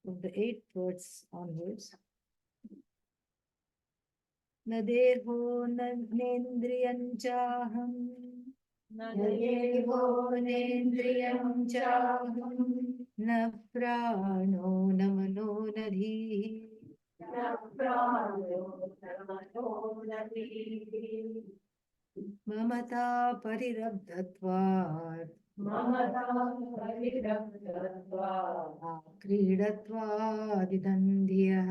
of the 8 words onwards. Na deho nendriyam chaham. Na deho nendriyam chaham. Na prano na mano na dhi. Na prano na mano na dhi. Mamata parirabdhatvat. Mamata parirabdhatvat. Kridatva vidandhyah.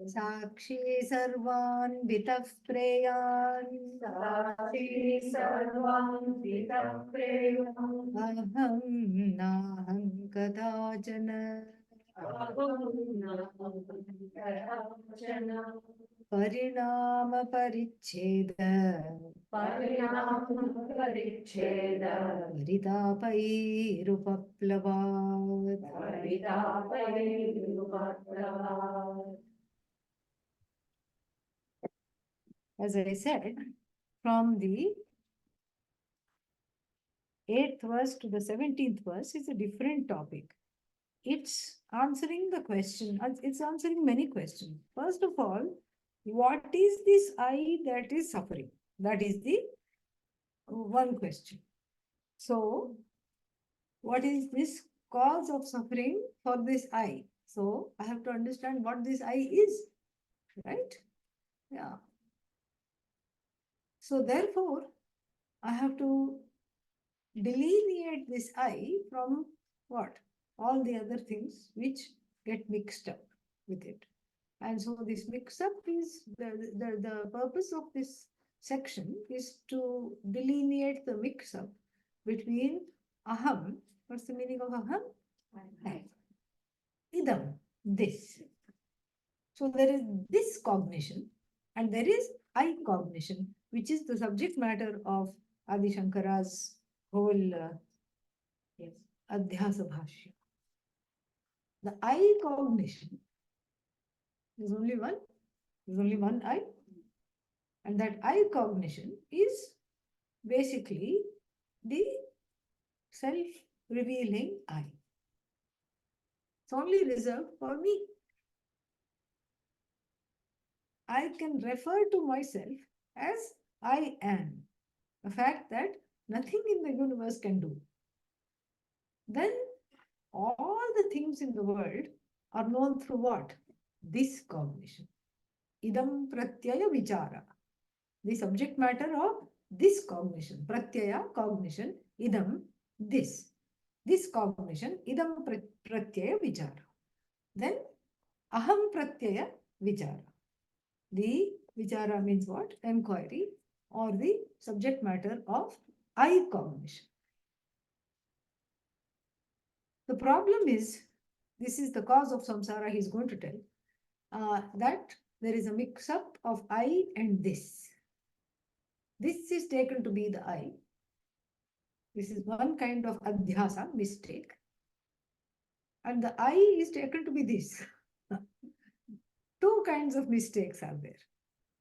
Sakshi sarvan vitah preyan. Sakshi sarvan vitah preyan. Aham naham kadachana. परिणाम परिच्छेद परितापैरुपप्लवात्. As I said, from the 8th verse to the 17th verse is a different topic. It's answering the question, it's answering many questions. First of all, what is this I that is suffering? That is the one question. So, what is this cause of suffering for this I? So, I have to understand what this I is, right? Yeah. So, therefore, I have to delineate this I from what? All the other things which get mixed up with it. And so this mix-up is, the purpose of this section is to delineate the mix-up between aham. What's the meaning of aham? I. Idam, this. So there is this cognition and there is I cognition, which is the subject matter of Adi Shankara's whole Adhyasa Bhashya. The I cognition is only one. There's only one I. And that I cognition is basically the self-revealing I. It's only reserved for me. I can refer to myself as I am, a fact that nothing in the universe can do. Then all the things in the world are known through what? This cognition. Idam pratyaya vichara. The subject matter of this cognition. Pratyaya, cognition. Idam, this. This cognition. Idam pratyaya vichara. Then aham pratyaya vichara. The vichara means what? Enquiry or the subject matter of I cognition. The problem is, this is the cause of samsara, he is going to tell, that there is a mix-up of I and this. This is taken to be the I. This is one kind of adhyasa, mistake. And the I is taken to be this. Two kinds of mistakes are there.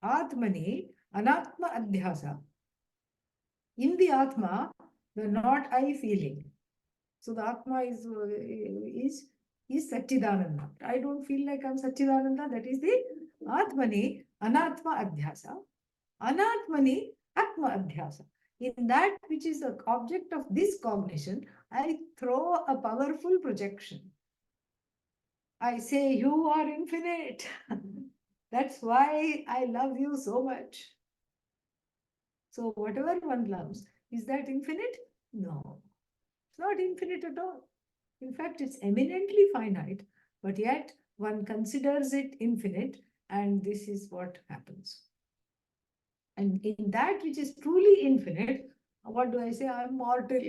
Atmani, anatma adhyasa. In the Atma, the not I feeling. So the Atma is Satchidananda. I don't feel like I'm Satchidananda. That is the Atmani, Anatma Adhyasa. Anatmani, Atma Adhyasa. In that which is the object of this cognition, I throw a powerful projection. I say, you are infinite. That's why I love you so much. So whatever one loves, is that infinite? No. It's not infinite at all. In fact, it's eminently finite, but yet one considers it infinite, and this is what happens. And in that which is truly infinite, what do I say? I'm mortal.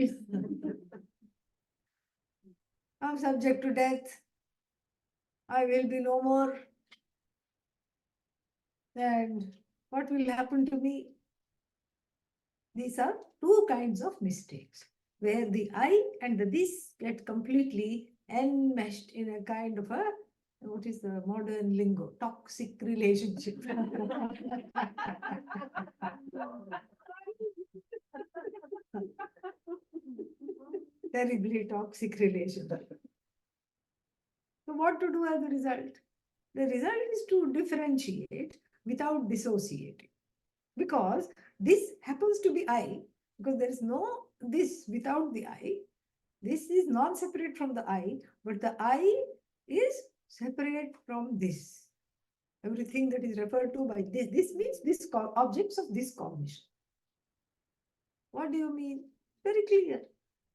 I'm subject to death. I will be no more. And what will happen to me? These are two kinds of mistakes, where the I and the this get completely enmeshed in a kind of a, what is the modern lingo? Toxic relationship. terribly toxic relation. So what to do as a result? The result is to differentiate without dissociating. Because this happens to be I, because there is no this without the I. This is non-separate from the I, but the I is separate from this. Everything that is referred to by this means this objects of this cognition. What do you mean? Very clear.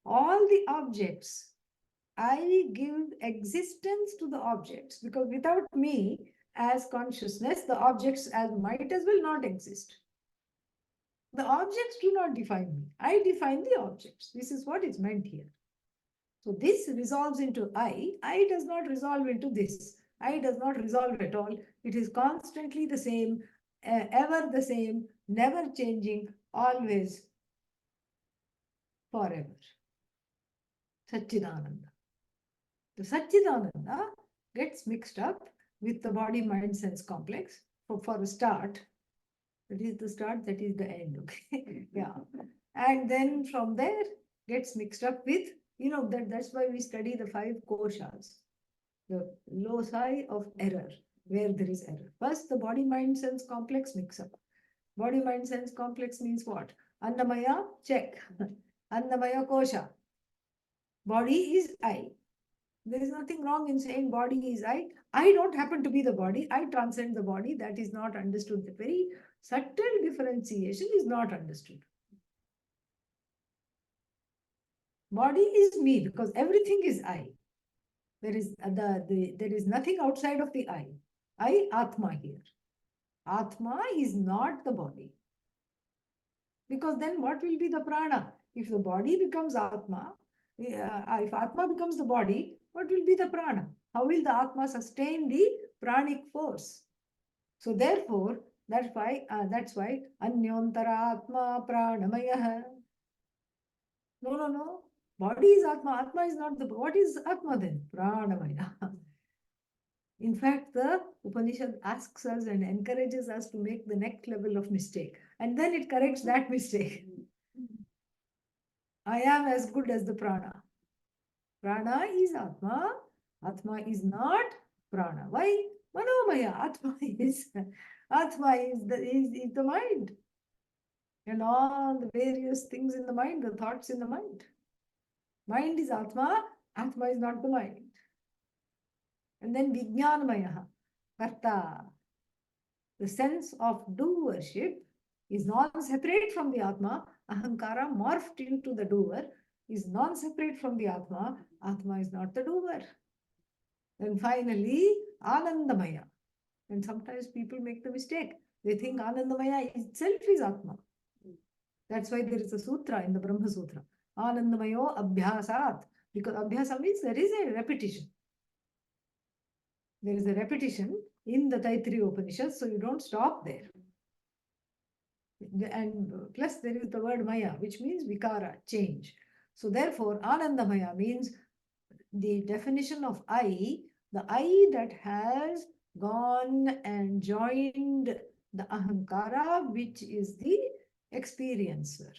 All the objects, I give existence to the objects because without me as consciousness, the objects as might as well not exist. The objects do not define me. I define the objects. This is what is meant here. So this resolves into I. I does not resolve into this. I does not resolve at all. It is constantly the same, ever the same, never changing, always, forever. Satchidananda. The Satchidananda gets mixed up with the body, mind, sense complex. For a start, that is the start, that is the end. Okay. Yeah. And then from there gets mixed up with, that's why we study the 5 koshas, the loci of error, where there is error. First, the body, mind, sense complex mix up. Body, mind, sense complex means what? Annamaya, check. Annamaya kosha. Body is I. There is nothing wrong in saying body is I. I don't happen to be the body. I transcend the body. That is not understood. The very subtle differentiation is not understood. Body is me because everything is I. There is there is nothing outside of the I, Atma here. Atma is not the body. Because then what will be the prana? If the body becomes Atma, if Atma becomes the body, what will be the prana? How will the Atma sustain the pranic force? So therefore, that's why Anyontara Atma Pranamaya. No. Body is Atma. Atma is not the. What is Atma then? Pranamaya. In fact, the Upanishad asks us and encourages us to make the next level of mistake. And then it corrects that mistake. I am as good as the prana. Prana is Atma. Atma is not prana. Why? Manomaya. Atma is the mind. And all the various things in the mind, the thoughts in the mind. Mind is Atma. Atma is not the mind. And then Vijnanamaya. Karta. The sense of doership is non-separate from the Atma. Ahankara morphed into the doer is non-separate from the Atma. Atma is not the doer. Then finally, Anandamaya. And sometimes people make the mistake. They think Anandamaya itself is Atma. That's why there is a sutra in the Brahma Sutra. Anandamayo abhyasat. Because abhyasa means there is a repetition. There is a repetition in the Taittiriya Upanishad, so you don't stop there. And plus there is the word Maya, which means Vikara, change. So therefore, Anandamaya means the definition of I, the I that has gone and joined the Ahankara, which is the experiencer.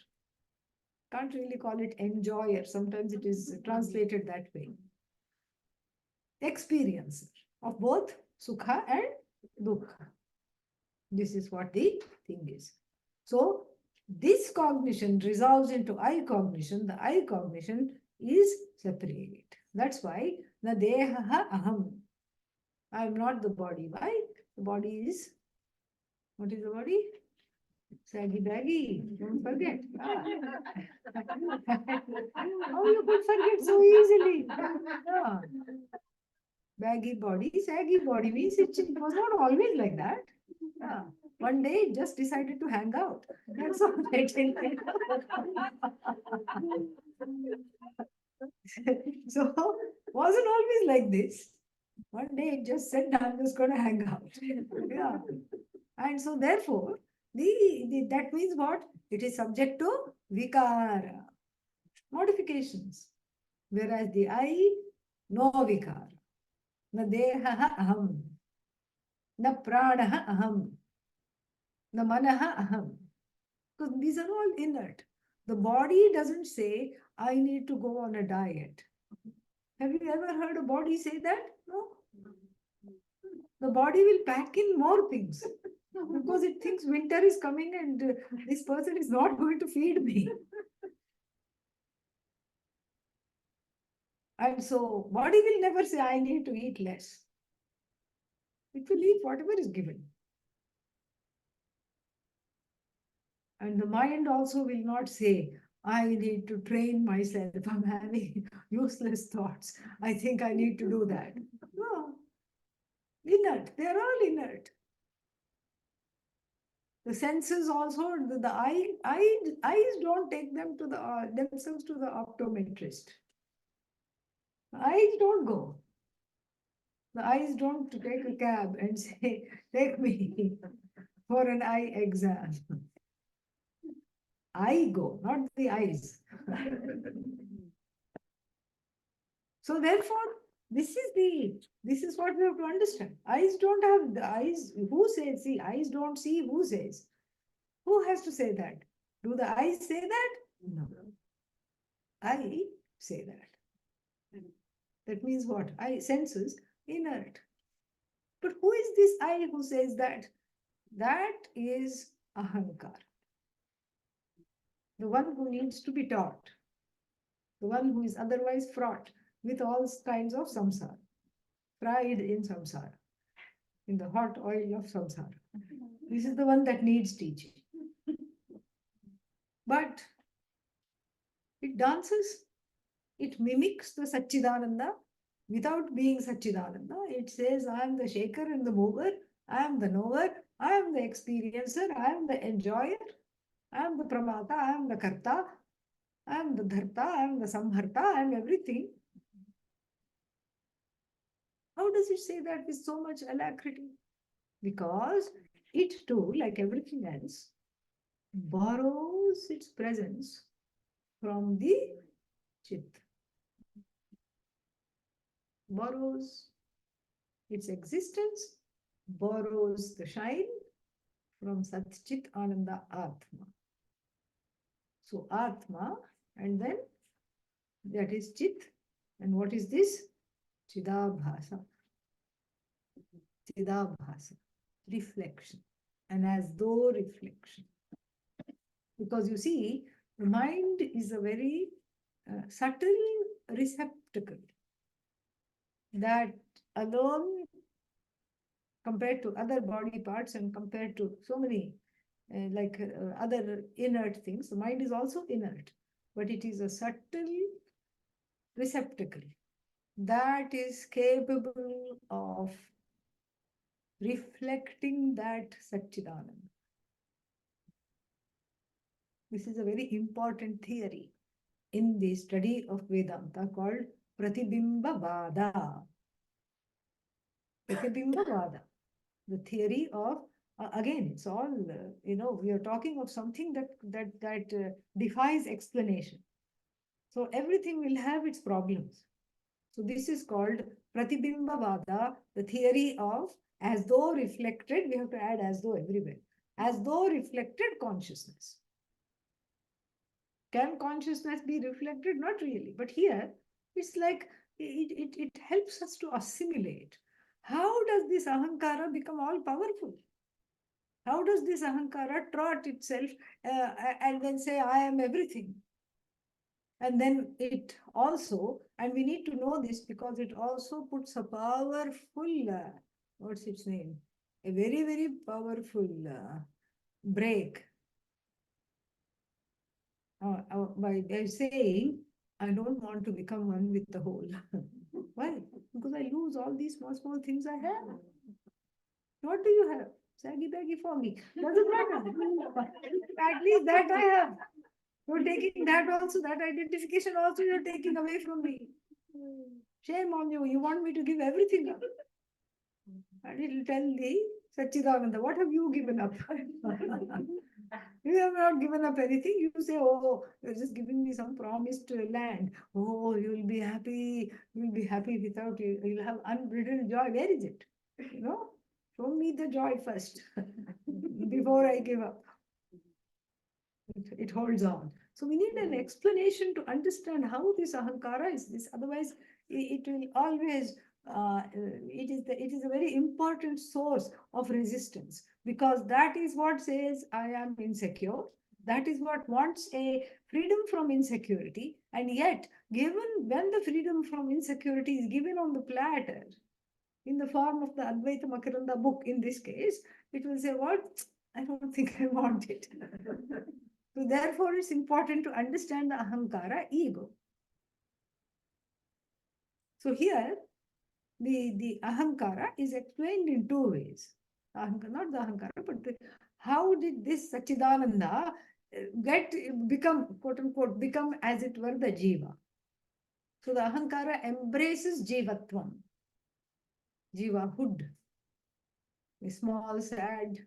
Can't really call it enjoyer. Sometimes it is translated that way. Experiencer of both Sukha and Dukkha. This is what the thing is. So this cognition resolves into I cognition. The I cognition is separate. That's why the deha aham. I am not the body. Why? The body is, what is the body? Saggy baggy. Don't forget. Oh, you could forget so easily. Yeah. Baggy body, saggy body means it was not always like that. Yeah. One day it just decided to hang out. That's all right. So wasn't always like this. One day it just said, I'm just going to hang out. Yeah. And so therefore, that means what? It is subject to vikara, modifications. Whereas the I, no vikara. Na deha aham. Na prana aham. Na manaha aham. Because these are all inert. The body doesn't say, I need to go on a diet. Have you ever heard a body say that? No. The body will pack in more things because it thinks winter is coming and this person is not going to feed me. And so body will never say, I need to eat less. It will eat whatever is given. And the mind also will not say, I need to train myself. I'm having useless thoughts. I think I need to do that. No, inert. They're all inert. The senses also, eyes don't take them to themselves to the optometrist. The eyes don't go. The eyes don't take a cab and say, take me for an eye exam. I go, not the eyes. So therefore, this is what we have to understand. Eyes don't have the eyes. Who says? See, eyes don't see. Who says? Who has to say that? Do the eyes say that? No. I say that. That means what? I senses inert. But who is this I who says that? That is ahankar. The one who needs to be taught. The one who is otherwise fraught with all kinds of samsara. Fried in samsara. In the hot oil of samsara. This is the one that needs teaching. But it dances, it mimics the Satchidananda without being Satchidananda. It says, I am the shaker and the mover, I am the knower, I am the experiencer, I am the enjoyer, I am the pramata, I am the karta, I am the dharta, I am the samharta, I am everything. How does it say that with so much alacrity? Because it too, like everything else, borrows its presence from the chit. Borrows its existence, borrows the shine from Satchit Ananda Atma. So Atma, and then that is Chit. And what is this? Chidabhasa. Chidabhasa. Reflection. And as though reflection. Because you see, the mind is a very subtle receptacle that alone, compared to other body parts and compared to so many other inert things, the mind is also inert, but it is a subtle receptacle that is capable of reflecting that Satchidananda. This is a very important theory in the study of Vedanta called Pratibimbavada. Pratibimbavada, the theory of again, it's all we are talking of something that defies explanation. So everything will have its problems. So this is called Pratibimbavada, the theory of as though reflected. We have to add as though everywhere. As though reflected consciousness. Can consciousness be reflected? Not really. But here, it's like it helps us to assimilate. How does this ahankara become all powerful? How does this ahankara trot itself and then say, I am everything? And then it also, and we need to know this because it also puts a powerful, what's its name? A very, very powerful break by saying, I don't want to become one with the whole. Why? Because I lose all these small, small things I have. What do you have? Saggy baggy foggy. Doesn't matter. At least that I have. You're taking that also, that identification also you're taking away from me. Shame on you. You want me to give everything up. And it'll tell the Satchidananda, what have you given up? You have not given up anything. You say, oh, you're just giving me some promised land. Oh, you'll be happy. You'll be happy without you. You'll have unbridled joy. Where is it? Show me the joy first before I give up. It holds on. So we need an explanation to understand how this ahankara is this. Otherwise, it will always it is a very important source of resistance, because that is what says I am insecure. That is what wants a freedom from insecurity. And yet, given when the freedom from insecurity is given on the platter in the form of the Advaita-Makaranda book, in this case, it will say, what? I don't think I want it. So therefore, it's important to understand the ahankara, ego. So here, the ahankara is explained in two ways. Ahankara, not the ahankara, but how did this Sachidananda become, quote unquote, become as it were the jiva. So the ahankara embraces jivatvam, jivahood, a small, sad,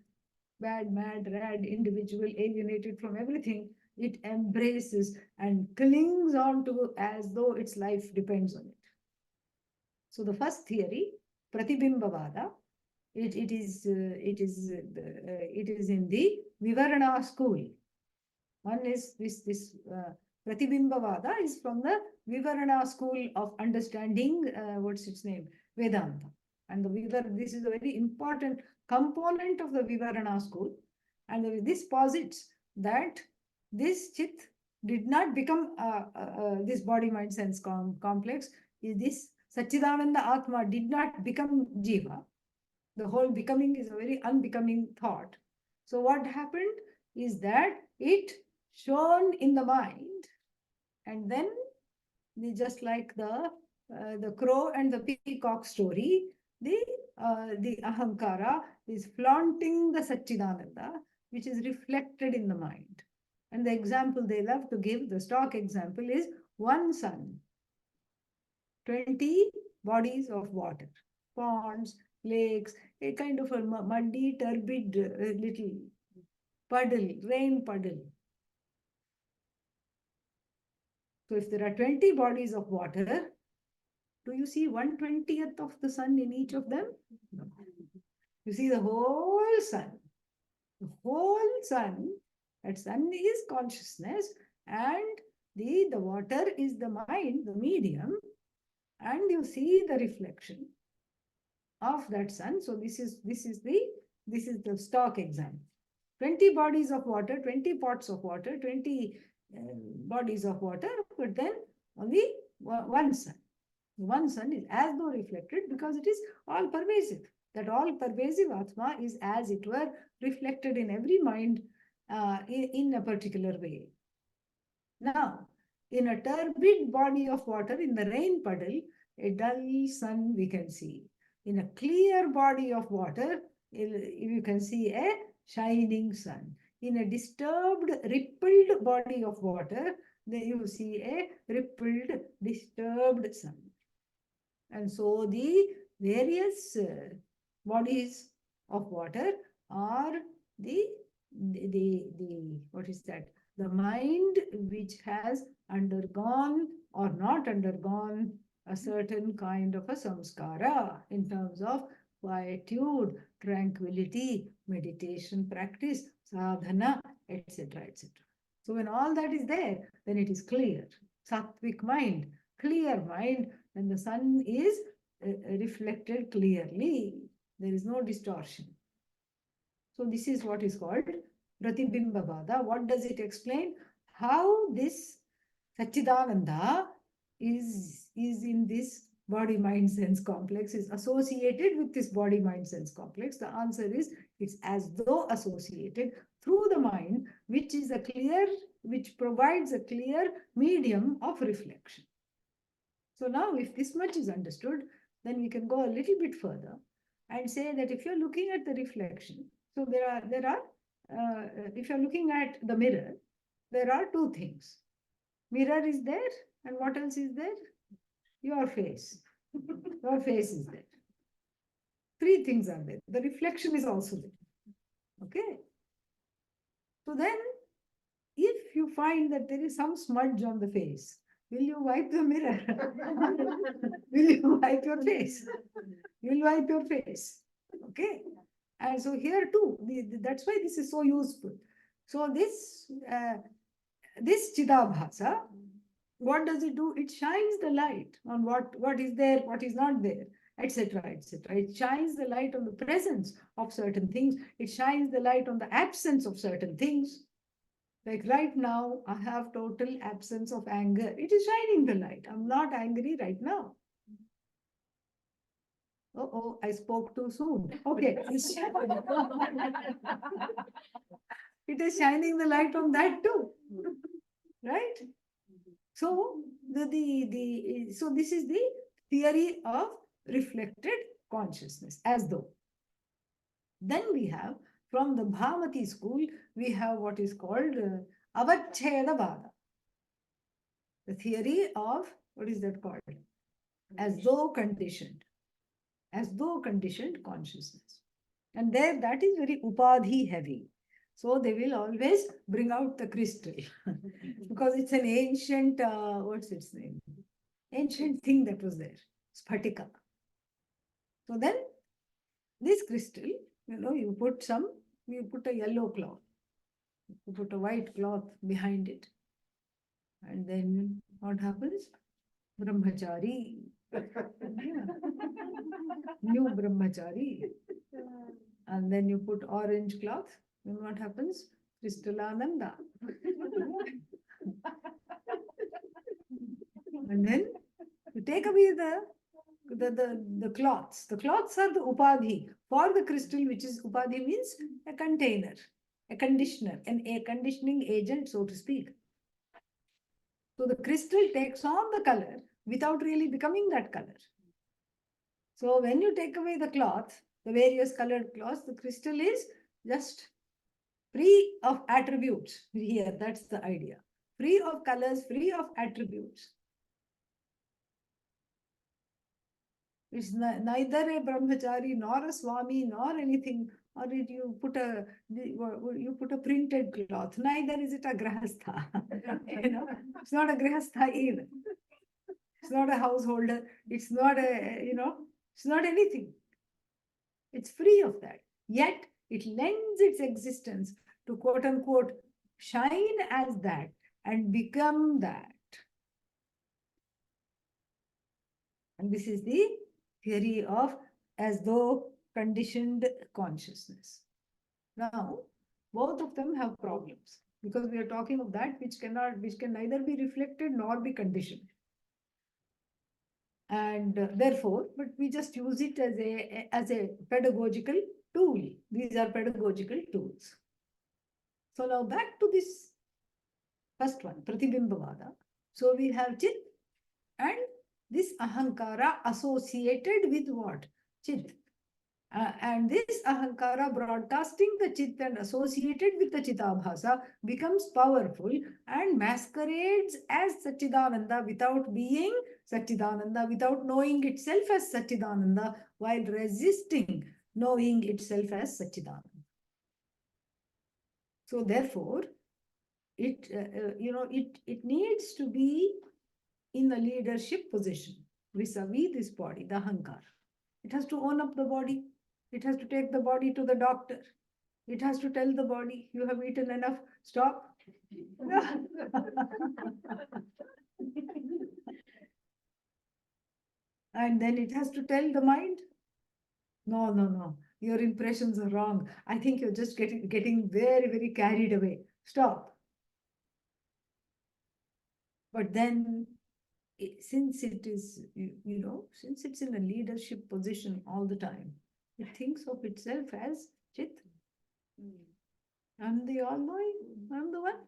bad, mad, rad individual alienated from everything. It embraces and clings on to as though its life depends on it. So the first theory, Pratibimbavada, it is in the Vivarana school. One is this Pratibimbavada is from the Vivarana school of understanding, what's its name? Vedanta. And this is a very important component of the Vivarana school. And this posits that this chit did not become this body, mind, sense complex. This Satchidananda Atma did not become Jiva. The whole becoming is a very unbecoming thought. So what happened is that it shone in the mind, and then just like the crow and the peacock story, the ahankara is flaunting the Satchidananda, which is reflected in the mind. And the example they love to give, the stock example, is one sun, 20 bodies of water, ponds, lakes, a kind of a muddy, turbid little puddle, rain puddle. So if there are 20 bodies of water, do you see 1/20th of the sun in each of them? No. You see the whole sun. The whole sun, that sun is consciousness, and the water is the mind, the medium, and you see the reflection of that sun. So this is the stock example. 20 bodies of water, 20 pots of water, 20 bodies of water, but then only one sun. One sun is as though reflected because it is all pervasive. That all pervasive Atma is as it were reflected in every mind in a particular way. Now, in a turbid body of water, in the rain puddle, a dull sun we can see. In a clear body of water, you can see a shining sun. In a disturbed, rippled body of water, then you see a rippled, disturbed sun. And so the various bodies of water are the what is that? The mind which has undergone or not undergone a certain kind of a samskara in terms of quietude, tranquility, meditation practice, sadhana, etc., etc. So when all that is there, then it is clear. Sattvic mind, clear mind, when the sun is reflected clearly. There is no distortion. So this is what is called Pratibimbavada. What does it explain? How this Satchidananda is in this body, mind, sense complex, is associated with this body, mind, sense complex. The answer is it's as though associated through the mind, which provides a clear medium of reflection. So now if this much is understood, then we can go a little bit further and say that if you're looking at the reflection, so if you're looking at the mirror, there are two things. Mirror is there, and what else is there? Your face. Your face is there. Three things are there. The reflection is also there. Okay? So then, if you find that there is some smudge on the face, will you wipe the mirror? Will you wipe your face? You will wipe your face. Okay? And so here too, that's why this is so useful. So this this Chidabhasa, what does it do? It shines the light on what is there, what is not there, etc., etc. It shines the light on the presence of certain things. It shines the light on the absence of certain things. Like right now, I have total absence of anger. It is shining the light. I'm not angry right now. Oh, I spoke too soon. Okay. It is shining the light on that too. Right? So so this is the theory of reflected consciousness, as though. Then we have from the Bhamati school, we have what is called Avachedavada. The theory of what is that called? As though conditioned consciousness. And there that is very upadhi heavy. So they will always bring out the crystal because it's an ancient, what's its name? Ancient thing that was there, sphatika. So then this crystal, you put a yellow cloth, you put a white cloth behind it. And then what happens? Brahmachari. New brahmachari. And then you put orange cloth. Then what happens? Kristalananda. And then you take away the cloths. The cloths are the upadhi for the crystal, which is upadhi means a container, a conditioner, a conditioning agent, so to speak. So the crystal takes on the color without really becoming that color. So when you take away the cloth, the various colored cloths, the crystal is just free of attributes. Here, that's the idea. Free of colors, free of attributes. It's neither a brahmachari nor a swami nor anything. Or did you put a printed cloth? Neither is it a grahastha. It's not a grahastha either. It's not a householder. It's not it's not anything. It's free of that. Yet it lends its existence to quote unquote shine as that and become that. And this is the theory of as though conditioned consciousness. Now, both of them have problems because we are talking of that which can neither be reflected nor be conditioned. And therefore, but we just use it as a pedagogical tool. These are pedagogical tools. So now back to this first one, Pratibimbavada. So we have Chit and this Ahankara associated with what? Chit. And this Ahankara broadcasting the Chit and associated with the Chitabhasa becomes powerful and masquerades as Satchidananda without being Satchidananda, without knowing itself as Satchidananda, while resisting knowing itself as Satchidananda. So therefore, it needs to be in a leadership position vis-a-vis this body, the Ahankara. It has to own up the body. It has to take the body to the doctor. It has to tell the body, you have eaten enough, stop. And then it has to tell the mind, no, your impressions are wrong. I think you're just getting very, very carried away. Stop. But then, since it is, since it's in a leadership position all the time, it thinks of itself as Chit. I'm the all-knowing. I'm the one.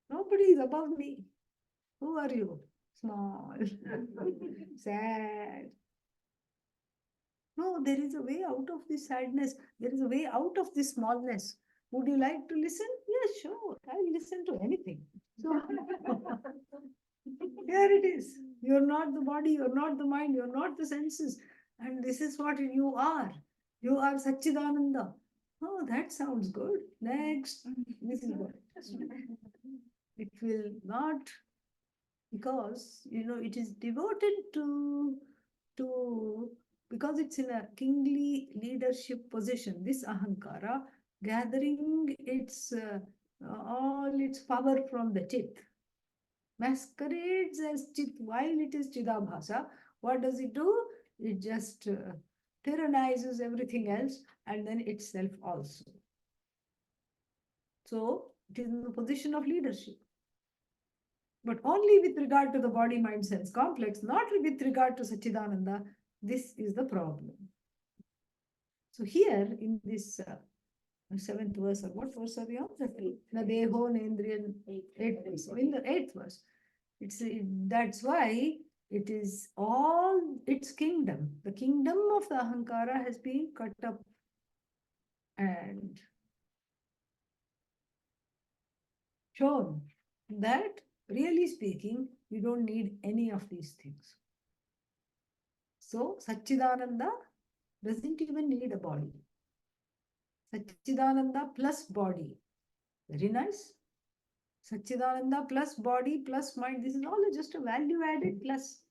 Nobody is above me. Who are you? Small. Sad. No, there is a way out of this sadness. There is a way out of this smallness. Would you like to listen? Yes, sure. I'll listen to anything. So here it is. You're not the body, you're not the mind, you're not the senses. And this is what you are. You are Satchidananda. Oh, that sounds good. Next. This is what it will not, because it is devoted to because it's in a kingly leadership position, this Ahankara gathering its all its power from the Chit, masquerades as Chit while it is Chidabhasa. What does it do? It just tyrannizes everything else and then itself also. So it is in the position of leadership. But only with regard to the body, mind, sense complex, not with regard to Satchidananda. This is the problem. So here in this seventh verse, or what verse are we on? Nadeho Nendriyan, eighth verse. So in the eighth verse, that's why it is all its kingdom. The kingdom of the Ahankara has been cut up and shown that, really speaking, you don't need any of these things. So Satchidananda doesn't even need a body. Satchidananda plus body. Very nice. Satchidananda plus body plus mind. This is all just a value added plus.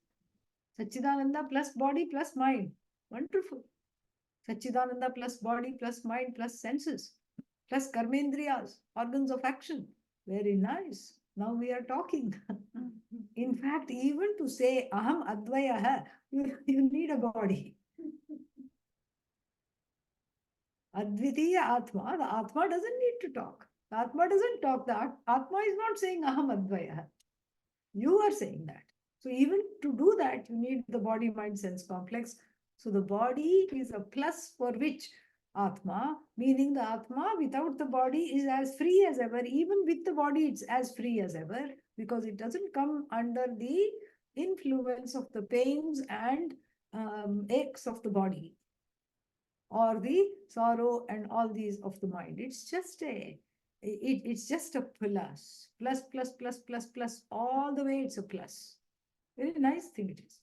Satchidananda plus body plus mind. Wonderful. Satchidananda plus body plus mind plus senses plus karmendriyas, organs of action. Very nice. Now we are talking. In fact, even to say Aham Advayaha, you need a body. Advitiya Atma, the Atma doesn't need to talk. The Atma doesn't talk. The Atma is not saying Aham Advayaha. You are saying that. So even to do that, you need the body, mind, sense complex. So the body is a plus for which Atma, meaning the Atma without the body is as free as ever. Even with the body, it's as free as ever because it doesn't come under the influence of the pains and aches of the body or the sorrow and all these of the mind. It's just it's just a plus, plus, plus, plus, plus, plus, all the way it's a plus. Very nice thing it is.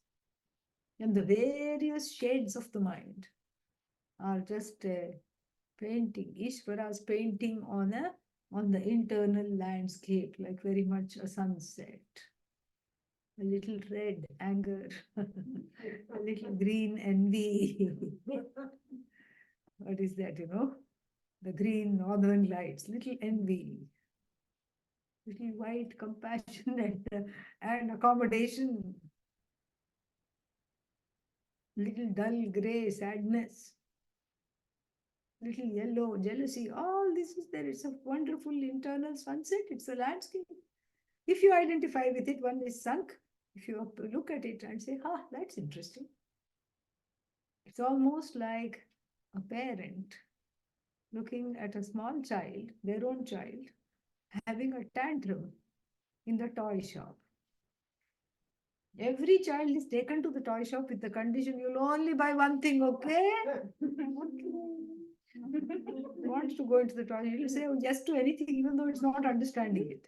And the various shades of the mind are just painting, Ishvara's painting on the internal landscape, like very much a sunset. A little red anger, a little green envy. What is that, the green northern lights, little envy, little white compassion and accommodation, little dull gray sadness, little yellow jealousy. All this is there. It's a wonderful internal sunset. It's a landscape. If you identify with it, one is sunk. If you look at it and say, that's interesting. It's almost like a parent looking at a small child, their own child, having a tantrum in the toy shop. Every child is taken to the toy shop with the condition, you'll only buy one thing, okay? Wants to go into the toy, he'll say yes to anything, even though it's not understanding it.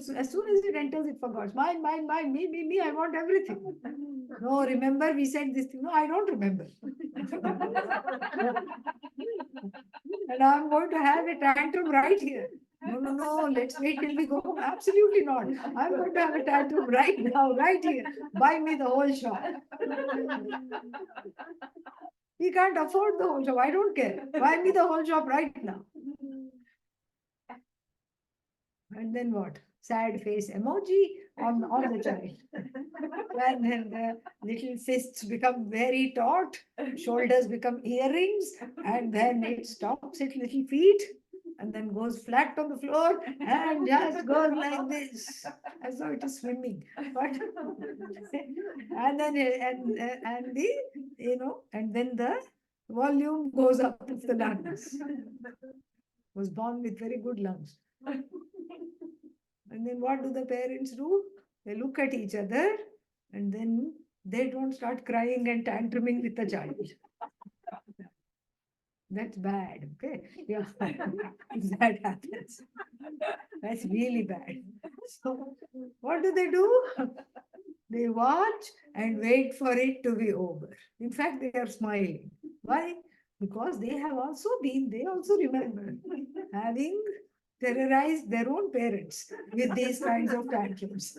So as soon as it enters, it forgets. Mine, me, I want everything. No, remember we said this thing. No, I don't remember. And I'm going to have a tantrum right here. No, let's wait till we go home. Absolutely not. I'm going to have a tantrum right now, right here. Buy me the whole shop. He can't afford the whole shop. I don't care. Buy me the whole shop right now. And then what? Sad face emoji on the child. And then the little fists become very taut, shoulders become earrings, and then it stops at little feet, and then goes flat on the floor, and just goes like this, as though it is swimming. But and then and then the volume goes up of the lungs. Was born with very good lungs. And then what do the parents do? They look at each other and then they don't start crying and tantruming with the child. That's bad, okay? Yeah, if that happens, that's really bad. So, what do? They watch and wait for it to be over. In fact, they are smiling. Why? Because they also remember having terrorized their own parents with these kinds of tantrums.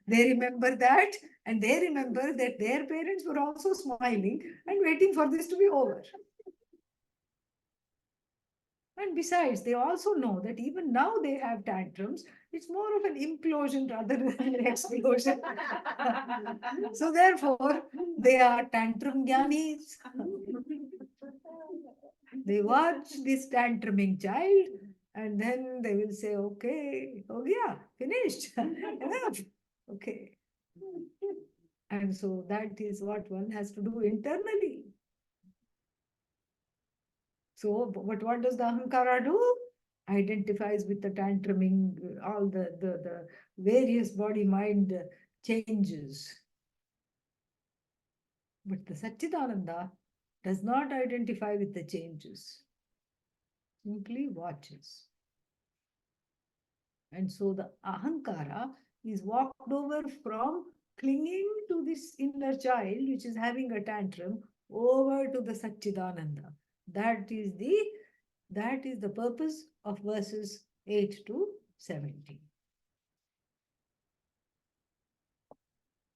They remember that, and they remember that their parents were also smiling and waiting for this to be over. And besides, they also know that even now they have tantrums. It's more of an implosion rather than an explosion. So therefore, they are tantrum jnanis. They watch this tantruming child and then they will say, okay, oh yeah, finished, enough, okay. And so that is what one has to do internally. So, but what does the Ahankara do? Identifies with the tantruming, all the various body-mind changes. But the Satchidananda does not identify with the changes, simply watches. And so the Ahankara is walked over from clinging to this inner child, which is having a tantrum, over to the Satchidananda. That is the purpose of verses 8 to 17.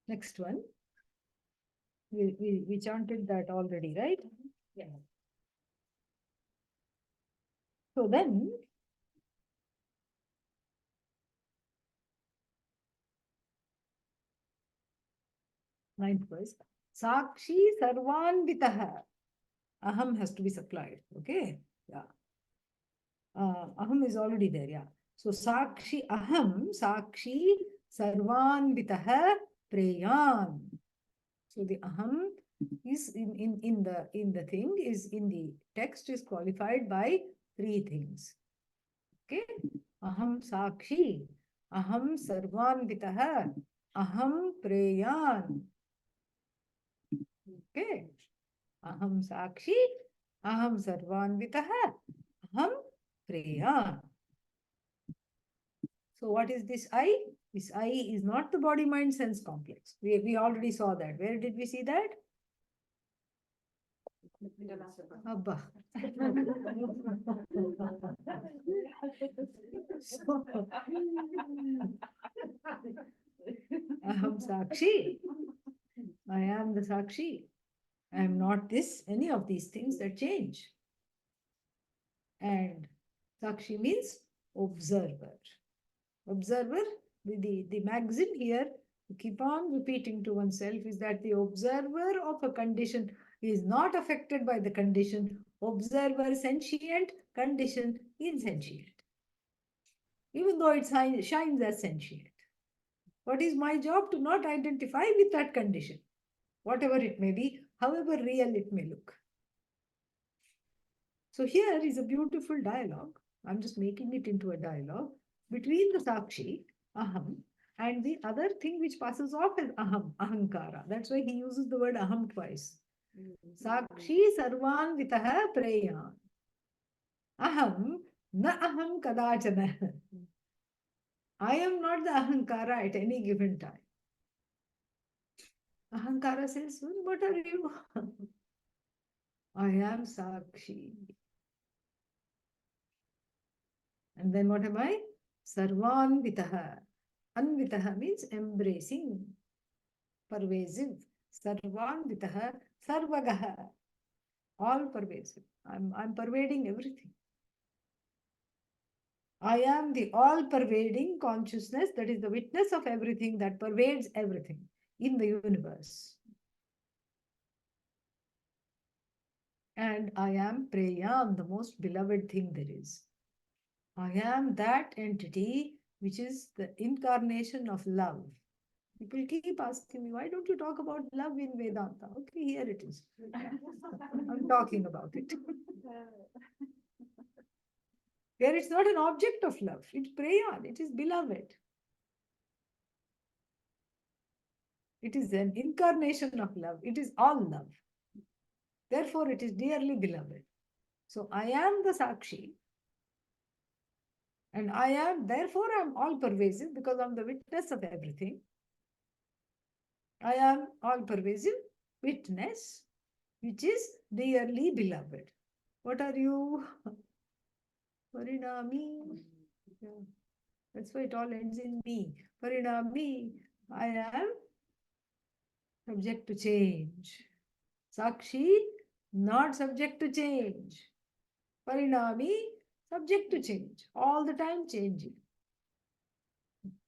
Next one. We chanted that already, right? Yeah. So then, ninth verse, Sakshi Sarvanvitaha. Aham has to be supplied. Okay. Yeah. Aham is already there. Yeah. So Sakshi Aham, Sakshi Sarvanvitaha Preyan. So the Aham is in the thing is in the text is qualified by three things. Okay. Aham Sakshi, Aham Sarvanvitaha, Aham Preyan. Okay. Aham Sakshi, Aham Sarvanvitaha, Aham Preyan. So what is this I? This I is not the body mind sense complex. We already saw that. Where did we see that? Abba. So, Aham Sakshi. I am the Sakshi. I am not any of these things that change. And Sakshi means observer. Observer, the maxim here, to keep on repeating to oneself, is that the observer of a condition is not affected by the condition. Observer sentient, condition insentient. Even though it shines as sentient. What is my job? To not identify with that condition, whatever it may be, however real it may look. So here is a beautiful dialogue. I'm just making it into a dialogue between the Sakshi, Aham, and the other thing which passes off as Aham, Ahankara. That's why he uses the word Aham twice. Sakshi Sarvan Vitaha Preyan. Aham Na Aham Kadachana. I am not the Ahankara at any given time. Ahankara says, what are you? I am Sakshi. And then what am I? Sarvanvitaha. Anvitaha means embracing, pervasive. Sarvanvitaha, sarvagaha. All pervasive. I'm pervading everything. I am the all-pervading consciousness that is the witness of everything, that pervades everything in the universe. And I am Preyam, the most beloved thing there is. I am that entity which is the incarnation of love. People keep asking me, why don't you talk about love in Vedanta? Okay, here it is. I'm talking about it. Here it's not an object of love. It's Prayan. It is beloved. It is an incarnation of love. It is all love. Therefore, it is dearly beloved. So I am the Sakshi. And therefore, I'm all pervasive because I'm the witness of everything. I am all pervasive witness, which is dearly beloved. What are you? Parinami. Yeah. That's why it all ends in me. Parinami. I am subject to change. Sakshi, not subject to change. Parinami, subject to change, all the time changing.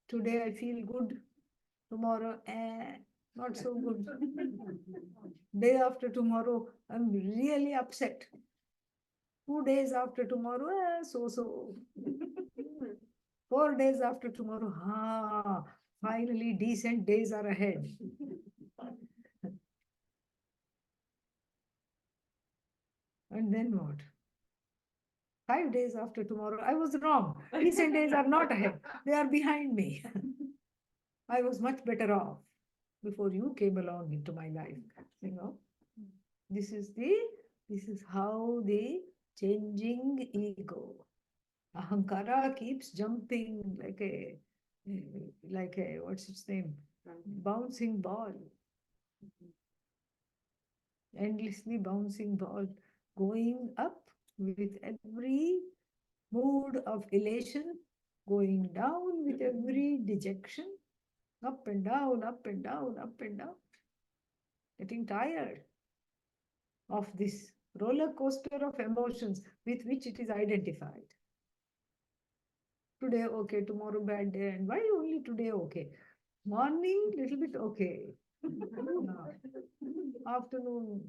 Today I feel good, tomorrow, not so good. Day after tomorrow, I'm really upset. 2 days after tomorrow, so. 4 days after tomorrow, finally decent days are ahead. And then what? 5 days after tomorrow, I was wrong. Decent days are not ahead, they are behind me. I was much better off before you came along into my life. You know, this is how the changing ego, ahankara, keeps jumping like a what's its name? Bouncing ball. Endlessly bouncing ball, going up with every mood of elation, going down with every dejection, up and down, up and down, up and down, getting tired of this roller coaster of emotions with which it is identified. Today okay, tomorrow bad day, and why only today okay? Morning little bit okay. Afternoon,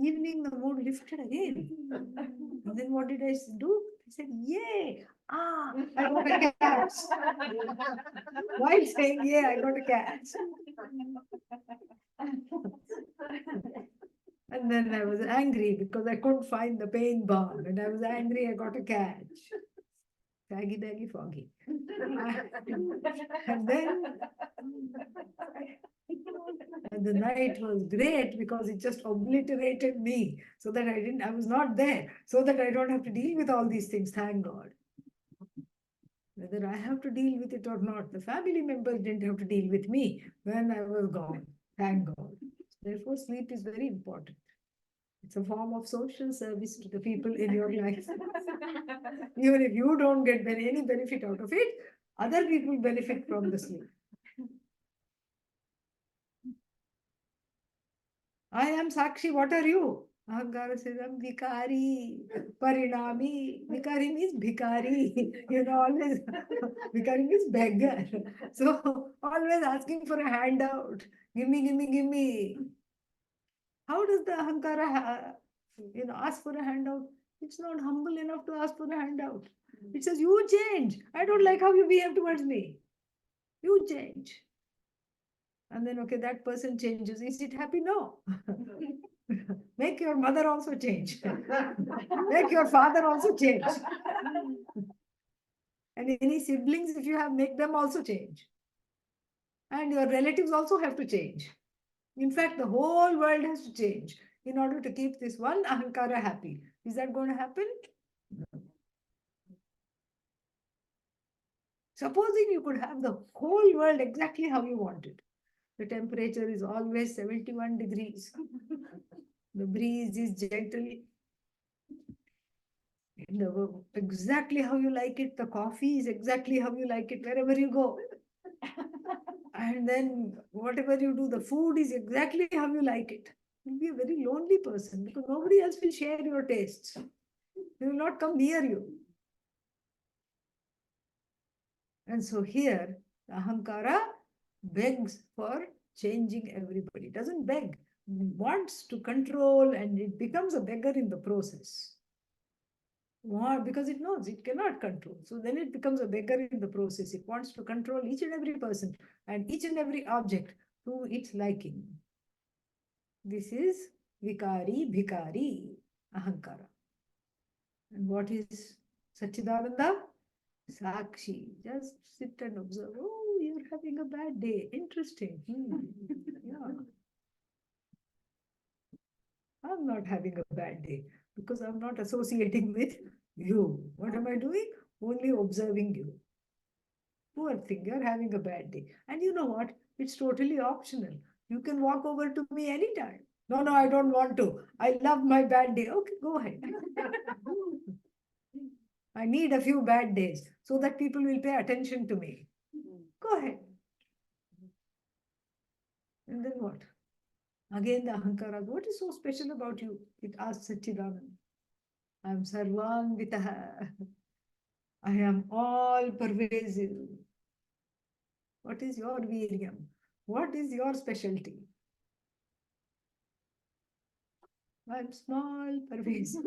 evening the mood lifted again. And then what did I do? I said, yay! I got a catch. While saying yay, I got a catch. And then I was angry because I couldn't find the paint bar. And I was angry, I got a catch. Saggy, baggy, foggy. And then and the night was great because it just obliterated me so that I was not there, so that I don't have to deal with all these things, thank God. Whether I have to deal with it or not, the family members didn't have to deal with me when I was gone, thank God. Therefore, sleep is very important. It's a form of social service to the people in your life. Even if you don't get any benefit out of it, other people benefit from the sleep. I am Sakshi, what are you? Ahankara says, I'm Vikari, Parinami. Vikari means Bhikari. Always, Vikari means beggar. So, always asking for a handout. Give me, give me, give me. How does the Ahankara, ask for a handout? It's not humble enough to ask for a handout. It says, you change. I don't like how you behave towards me. You change. And then, okay, that person changes. Is it happy? No. Make your mother also change. Make your father also change. And any siblings, if you have, make them also change. And your relatives also have to change. In fact, the whole world has to change in order to keep this one ahankara happy. Is that going to happen? Supposing you could have the whole world exactly how you wanted. The temperature is always 71 degrees. The breeze is gentle. Exactly how you like it. The coffee is exactly how you like it wherever you go. And then whatever you do, the food is exactly how you like it. You'll be a very lonely person because nobody else will share your tastes. They will not come near you. And so here, the ahankara begs for changing everybody. It doesn't beg, it wants to control, and it becomes a beggar in the process. Why? Because it knows it cannot control. So then it becomes a beggar in the process. It wants to control each and every person and each and every object to its liking. This is Vikari, Bhikari, Ahankara. And what is Satchidananda? Sakshi. Just sit and observe. Oh, you're having a bad day. Interesting. Yeah. I'm not having a bad day because I'm not associating with you. What am I doing? Only observing you. Poor thing, you're having a bad day. And you know what? It's totally optional. You can walk over to me anytime. No, I don't want to. I love my bad day. Okay, go ahead. I need a few bad days so that people will pay attention to me. Go ahead. And then what? Again, the ahankara, what is so special about you? It asks Satchidananda. I am Sarvanvitaha. I am all pervasive. What is your Viryam? What is your specialty? I am small, pervasive.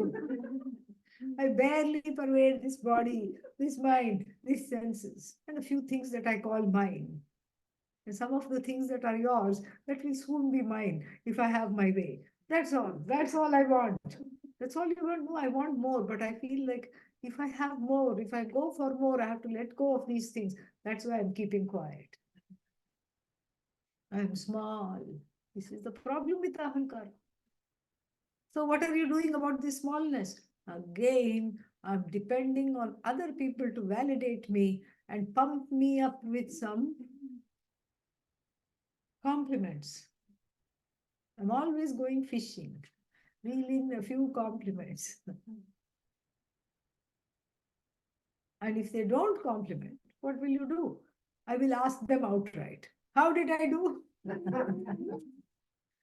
I barely pervade this body, this mind, these senses, and a few things that I call mine. And some of the things that are yours, that will soon be mine if I have my way. That's all. That's all I want. That's all you want. No, I want more, but I feel like if I have more, if I go for more, I have to let go of these things. That's why I'm keeping quiet. I'm small. This is the problem with ahankar. So, what are you doing about this smallness? Again, I'm depending on other people to validate me and pump me up with some compliments. I'm always going fishing, reeling a few compliments. And if they don't compliment, what will you do? I will ask them outright. How did I do?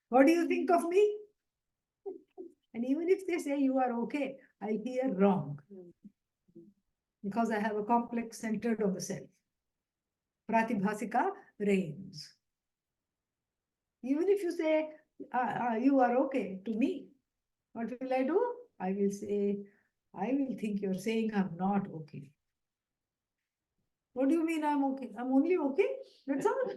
What do you think of me? And even if they say you are okay, I hear wrong because I have a complex centered on the self. Pratibhasika reigns. Even if you say you are okay to me, what will I do? I will say, I will think you're saying I'm not okay. What do you mean I'm okay? I'm only okay? That's all.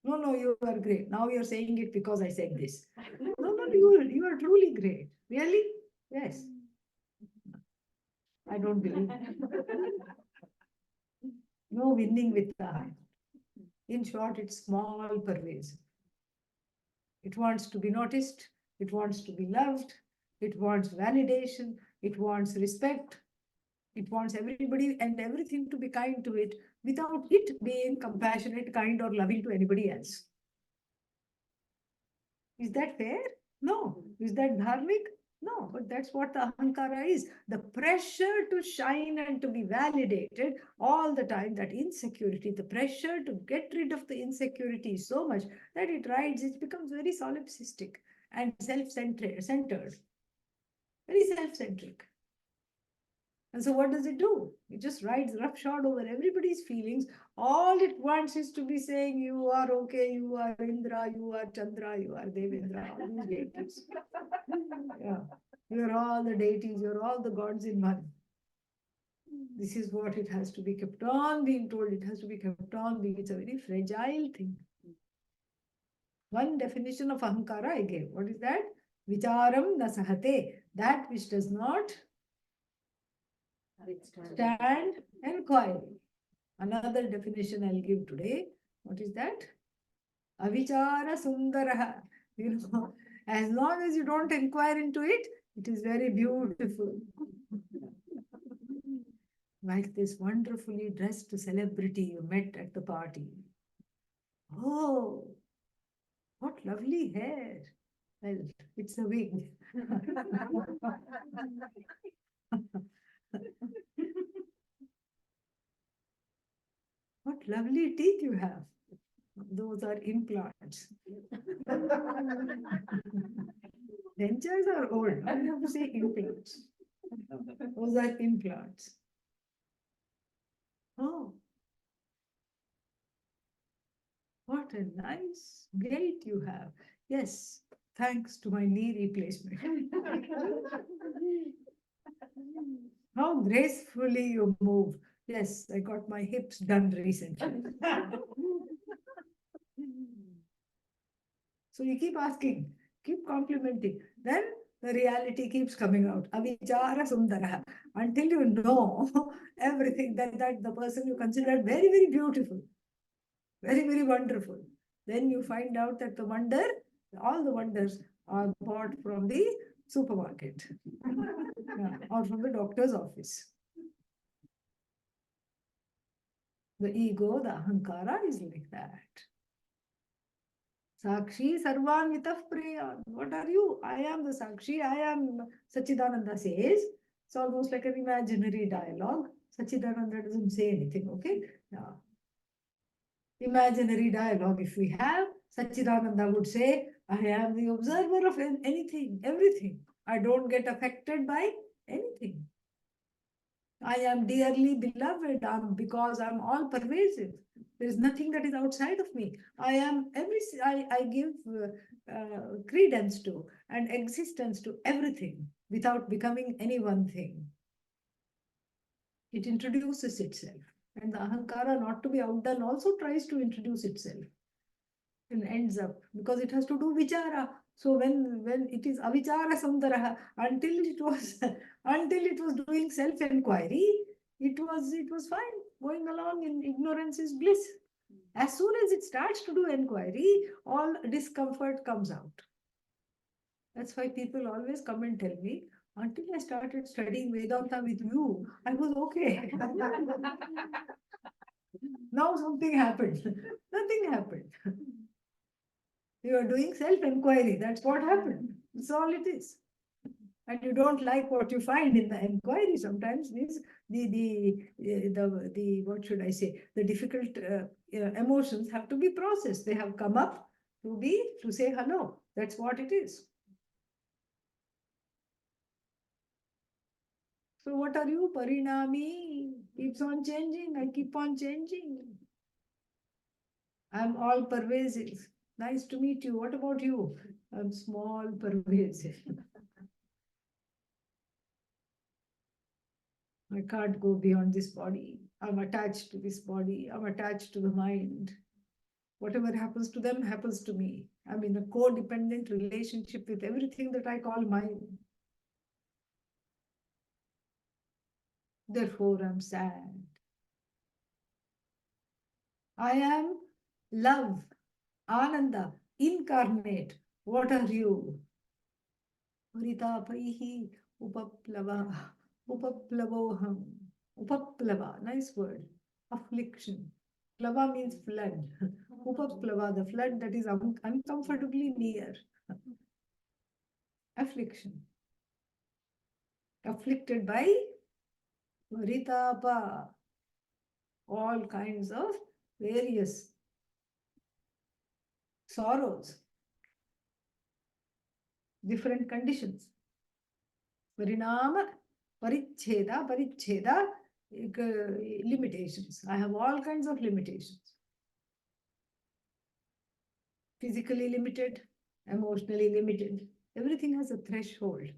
No, no, you are great. Now you're saying it because I said this. No, no, you are truly great. Really? Yes. I don't believe. No winning with the heart. In short, it's small pervasive. It wants to be noticed. It wants to be loved. It wants validation. It wants respect. It wants everybody and everything to be kind to it without it being compassionate, kind, or loving to anybody else. Is that fair? No. Is that dharmic? No, but that's what the ahankara is. The pressure to shine and to be validated all the time, that insecurity, the pressure to get rid of the insecurity is so much that it becomes very solipsistic and self-centered, very self-centric. And so what does it do? It just rides roughshod over everybody's feelings. All it wants is to be saying, you are okay, you are Indra, you are Chandra, you are Devendra, all these deities. Yeah. You're all the deities, you're all the gods in one. This is what it has to be kept on being told. It has to be kept on being. It's a very fragile thing. One definition of ahankara I gave. What is that? Vicharam nasahate. That which does not stand inquiry. Another definition I'll give today. What is that? Avichara sundaraha. You know, as long as you don't inquire into it, it is very beautiful. Like this wonderfully dressed celebrity you met at the party. Oh, what lovely hair. Well, it's a wig. What lovely teeth you have. Those are implants. Dentures are old. I have to say implants. Those are implants. Oh, what a nice gait you have. Yes, thanks to my knee replacement. How gracefully you move. Yes, I got my hips done recently. So you keep asking, keep complimenting. Then the reality keeps coming out. Avichara sundara. Until you know everything that the person you considered very, very beautiful, very, very wonderful. Then you find out that all the wonders are bought from the supermarket yeah, or from the doctor's office. The ego, the ahankara is like that. Sakshi Sarvanvitah Priya. What are you? I am the Sakshi. I am, Sachidananda says. It's almost like an imaginary dialogue. Sachidananda doesn't say anything, okay? Yeah. Imaginary dialogue, if we have, Sachidananda would say, I am the observer of anything, everything. I don't get affected by anything. I am dearly beloved because I'm all pervasive. There is nothing that is outside of me. I am I give credence to and existence to everything without becoming any one thing. It introduces itself. And the ahankara, not to be outdone, also tries to introduce itself and ends up because it has to do vichara. So when it is avichara sundaraha, until it was doing self inquiry, it was fine. Going along in ignorance is bliss. As soon as it starts to do inquiry, all discomfort comes out. That's why people always come and tell me, until I started studying Vedanta with you, I was okay. Now something happened. Nothing happened. You are doing self-inquiry. That's what happened. That's all it is. And you don't like what you find in the inquiry. Sometimes these the what should I say? The difficult emotions have to be processed. They have come up to say hello. That's what it is. So what are you? Parinami keeps on changing. I keep on changing. I'm all pervasive. Nice to meet you. What about you? I'm small, pervasive. I can't go beyond this body. I'm attached to this body. I'm attached to the mind. Whatever happens to them happens to me. I'm in a codependent relationship with everything that I call mine. Therefore, I'm sad. I am love, Ananda, incarnate. What are you? Paritapaihi upaplava, upaplavoham. Upaplava, nice word. Affliction. Plava means flood. Upaplava, the flood that is uncomfortably near. Affliction. Afflicted by Varitapa, all kinds of various sorrows, different conditions. Parinama, Paricheda, limitations. I have all kinds of limitations. Physically limited, emotionally limited. Everything has a threshold.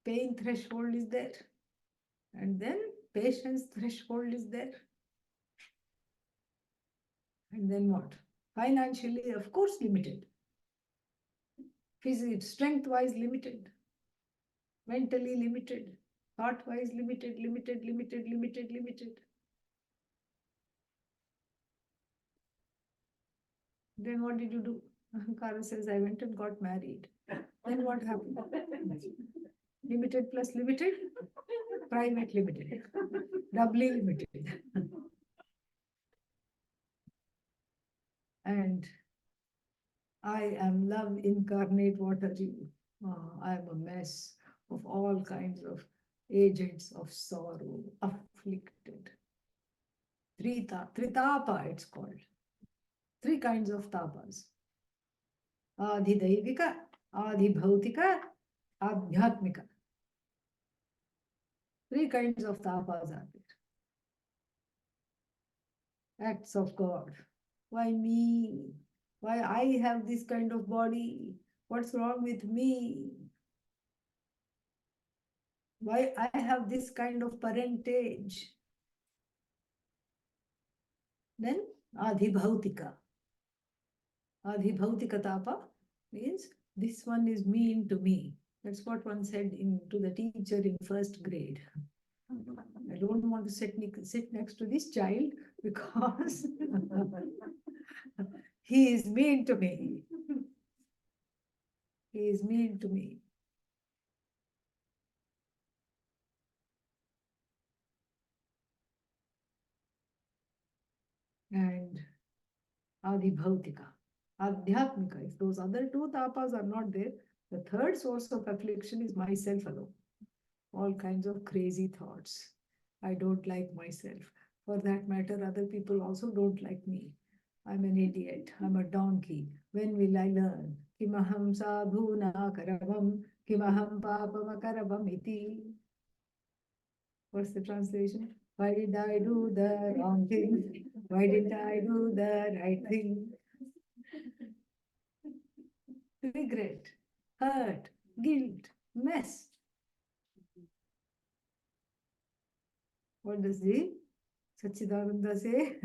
Pain threshold is there. And then patience threshold is there. And then what? Financially, of course, limited. Physically, strength-wise limited. Mentally limited. Thought-wise limited. Then what did you do? Ahankara says, I went and got married. Then what happened? Limited plus limited, private limited, doubly limited. And I am love incarnate. What are you? I am a mess of all kinds of agents of sorrow, afflicted. Tritapa, it's called. Three kinds of tapas. Adhidaivika, Adhibhautika, Adhyatmika. Three kinds of tapas are there. Acts of God. Why me? Why I have this kind of body? What's wrong with me? Why I have this kind of parentage? Then Adhibhautika. Adhibhautika tapa means this one is mean to me. That's what one said to the teacher in first grade. I don't want to sit next to this child because he is mean to me. He is mean to me. And Adhibhautika, Adhyatmika. If those other two tapas are not there, the third source of affliction is myself alone. All kinds of crazy thoughts. I don't like myself. For that matter, other people also don't like me. I'm an idiot. I'm a donkey. When will I learn? Kimaham sadhuna karavam Kimaham papamakarabam iti. What's the translation? Why did I do the wrong thing? Why didn't I do the right thing? Regret, hurt, guilt, mess. What does the Sachidananda say?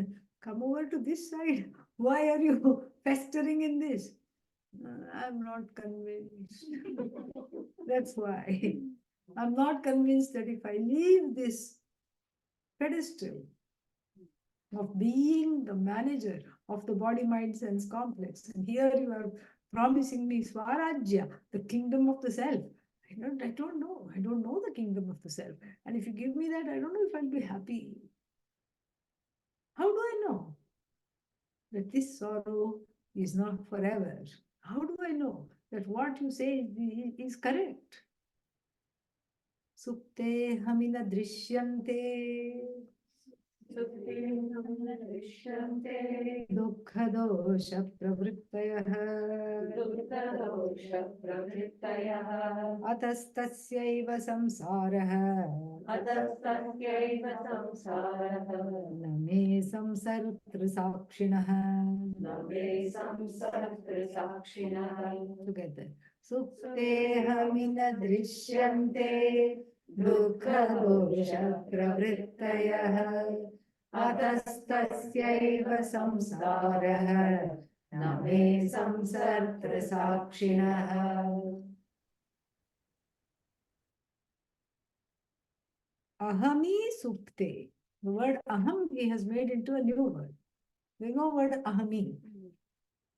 Come over to this side. Why are you festering in this? I'm not convinced. That's why. I'm not convinced that if I leave this pedestal of being the manager of the body, mind, sense complex, and here you are promising me Swarajya, the kingdom of the self. I don't know. I don't know the kingdom of the self. And if you give me that, I don't know if I'll be happy. How do I know that this sorrow is not forever? How do I know that what you say is correct? Supte hamina drishyante दुःखदोषप्रवृत्तयः अतस्तस्यैव संसारः न मे संसर्तृसाक्षिणः Together. सुप्तेऽहमिन दृश्यन्ते दुःखदोषप्रवृत्तयः अतस्तस्यैव संसारः न मे संसर्तृसाक्षिणः Ahami supte. The word aham he has made into a new word. There is no word ahami.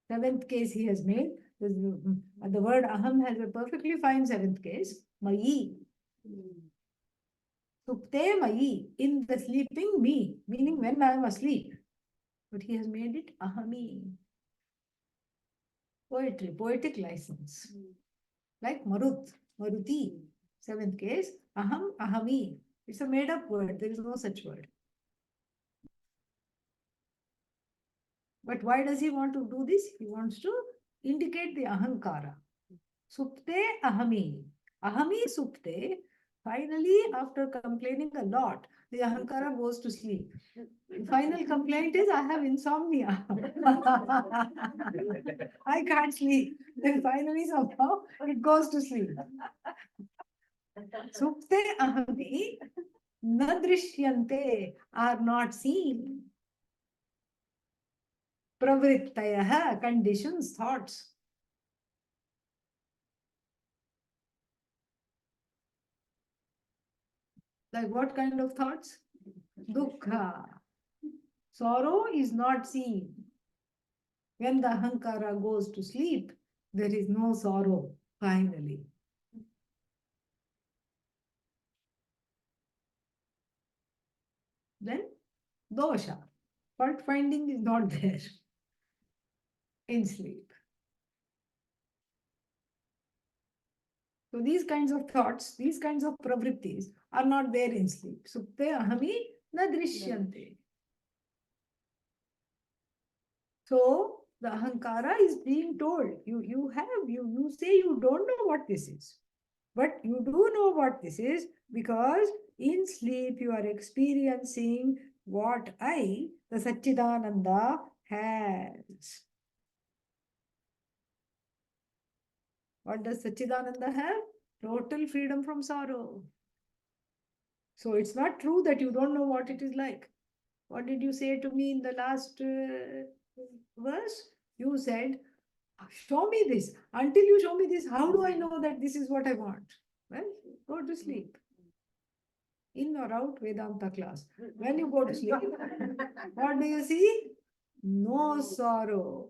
Seventh case he has made. The word aham has a perfectly fine seventh case. Mayi. Supte mayi. In the sleeping me. Meaning when I am asleep. But he has made it ahami. Poetry, poetic license. Like Marut, Maruti. Seventh case. Aham, ahami. It's a made up word. There is no such word. But why does he want to do this? He wants to indicate the ahankara. Supte ahami. Ahami supte. Finally, after complaining a lot, the ahankara goes to sleep. The final complaint is, I have insomnia. I can't sleep. Then finally, somehow, it goes to sleep. Supte ahami na drishyante are not seen. Pravrittayaha, conditions, thoughts. Like what kind of thoughts? Dukkha. Sorrow is not seen. When the ahankara goes to sleep, there is no sorrow, finally. Then, dosha. Fault finding is not there in sleep. So these kinds of thoughts, these kinds of pravrittis are not there in sleep. Supte ahami na drishyante. So the ahankara is being told, you say you don't know what this is. But you do know what this is because in sleep you are experiencing what I, the Satchidananda, has. What does Satchidananda have? Total freedom from sorrow. So it's not true that you don't know what it is like. What did you say to me in the last verse? You said, show me this. Until you show me this, how do I know that this is what I want? Well, go to sleep. In or out Vedanta class. When you go to sleep, what do you see? No sorrow.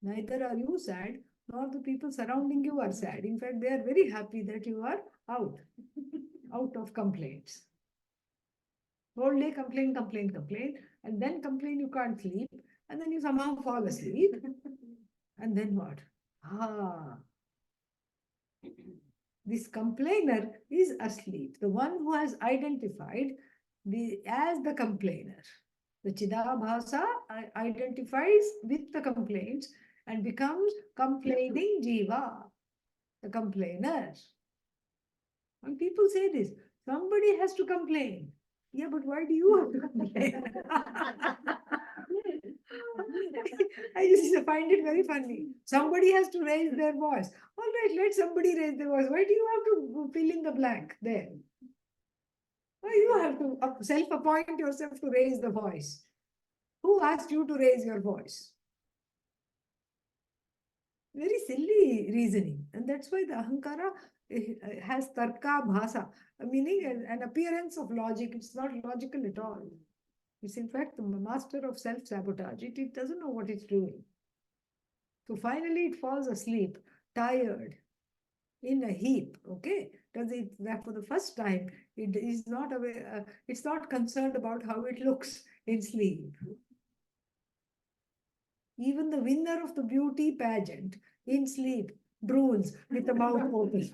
Neither are you sad, nor the people surrounding you are sad. In fact, they are very happy that you are out of complaints. Whole day complain, and then complain you can't sleep, and then you somehow fall asleep. And then what? This complainer is asleep. The one who has identified as the complainer. The Chidabhasa identifies with the complaints and becomes complaining Jiva. a complainer. When people say this, somebody has to complain. Yeah, but why do you have to complain? I used to find it very funny. Somebody has to raise their voice. All right, let somebody raise their voice. Why do you have to fill in the blank there? Why you have to self-appoint yourself to raise the voice? Who asked you to raise your voice? Very silly reasoning. And that's why the ahankara has tarka bhasa, meaning an appearance of logic. It's not logical at all. It's in fact the master of self-sabotage. It doesn't know what it's doing. So finally it falls asleep, tired, in a heap. Okay, does it that for the first time? It is not aware. It's not concerned about how it looks in sleep. Even the winner of the beauty pageant in sleep drools with the mouth open.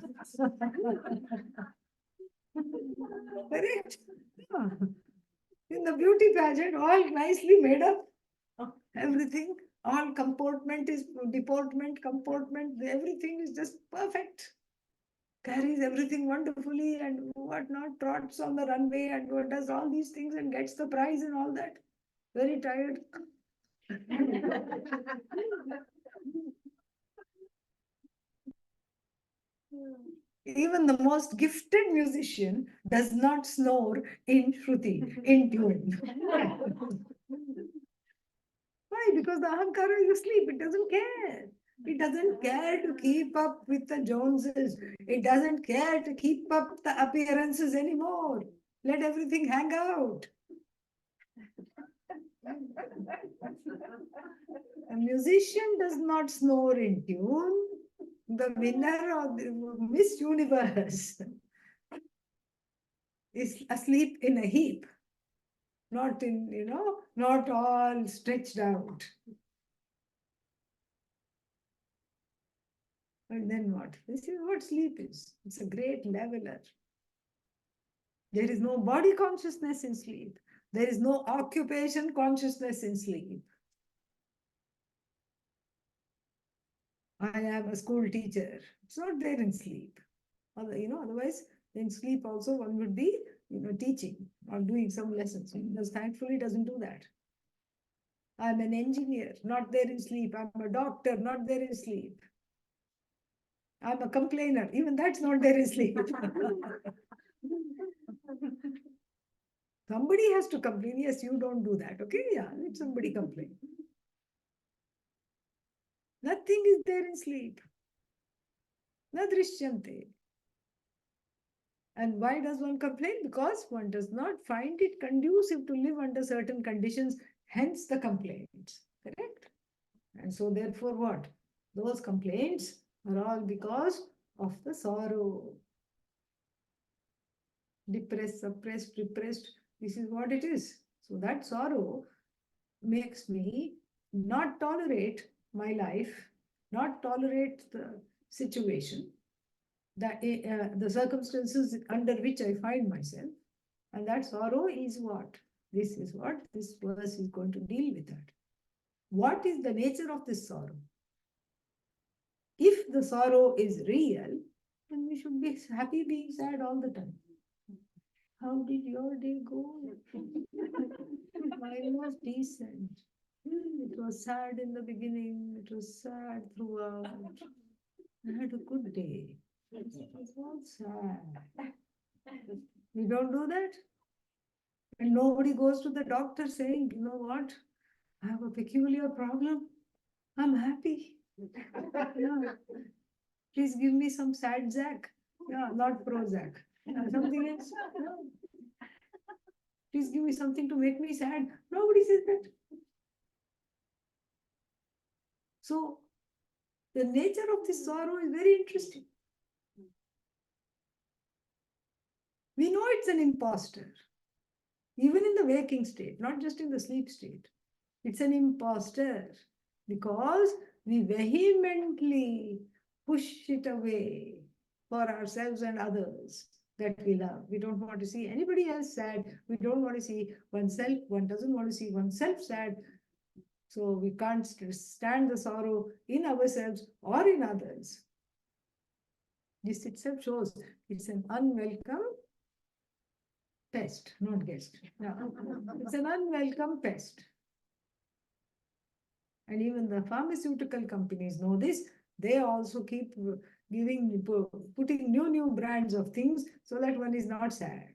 Correct? Yeah. In the beauty pageant, all nicely made up, everything, all comportment, everything is just perfect. Carries everything wonderfully and whatnot, trots on the runway and does all these things and gets the prize and all that. Very tired. Even the most gifted musician does not snore in Shruti, in tune. Why? Because the Ahankara is asleep. It doesn't care. It doesn't care to keep up with the Joneses. It doesn't care to keep up the appearances anymore. Let everything hang out. A musician does not snore in tune. The winner of the Miss Universe is asleep in a heap, not in, not all stretched out. And then what? This is what sleep is. It's a great leveler. There is no body consciousness in sleep. There is no occupation consciousness in sleep. I am a school teacher. It's not there in sleep. Otherwise, in sleep also one would be, teaching or doing some lessons. Because thankfully doesn't do that. I'm an engineer, not there in sleep. I'm a doctor, not there in sleep. I'm a complainer, even that's not there in sleep. Somebody has to complain. Yes, you don't do that. Okay, yeah, let somebody complain. Nothing is there in sleep. Na drishyante. And why does one complain? Because one does not find it conducive to live under certain conditions, hence the complaints. Correct? And so therefore what? Those complaints are all because of the sorrow. Depressed, suppressed, repressed. This is what it is. So that sorrow makes me not tolerate my life, not tolerate the situation, the circumstances under which I find myself. And that sorrow is what? This is what this verse is going to deal with that. What is the nature of this sorrow? If the sorrow is real, then we should be happy being sad all the time. How did your day go? Mine was decent. It was sad in the beginning. It was sad throughout. I had a good day. It was all sad. We don't do that. And nobody goes to the doctor saying, you know what? I have a peculiar problem. I'm happy. Yeah. Please give me some sad Zack. Yeah, not Prozac. Something else. No. Please give me something to make me sad. Nobody says that. So the nature of this sorrow is very interesting. We know it's an imposter, even in the waking state, not just in the sleep state. It's an imposter because we vehemently push it away for ourselves and others that we love. We don't want to see anybody else sad. We don't want to see oneself. One doesn't want to see oneself sad. So we can't stand the sorrow in ourselves or in others. This itself shows it's an unwelcome pest, not guest. Yeah. It's an unwelcome pest. And even the pharmaceutical companies know this. They also keep putting new brands of things so that one is not sad.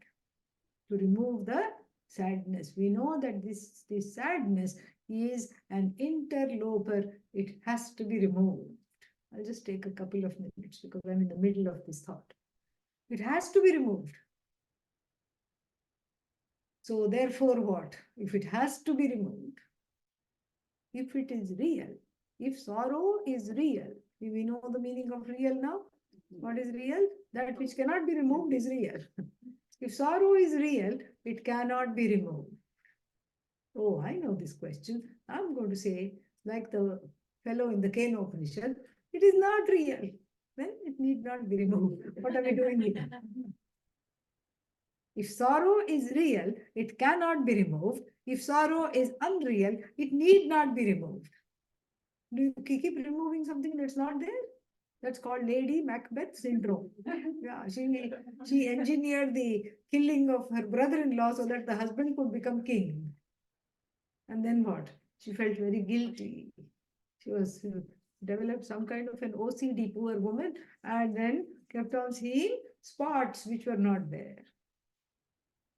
To remove the sadness. We know that this sadness is an interloper. It has to be removed. I'll just take a couple of minutes because I'm in the middle of this thought. It has to be removed. So therefore what? If it has to be removed, if it is real, if sorrow is real, we know the meaning of real now. What is real? That which cannot be removed is real. If sorrow is real, it cannot be removed. Oh, I know this question. I'm going to say, like the fellow in the Kena Upanishad, it is not real. Then it need not be removed. What are we doing here? If sorrow is real, it cannot be removed. If sorrow is unreal, it need not be removed. Do you keep removing something that's not there? That's called Lady Macbeth syndrome. Yeah, she engineered the killing of her brother-in-law so that the husband could become king. And then what? She felt very guilty. She was developed some kind of an OCD, poor woman, and then kept on seeing spots which were not there.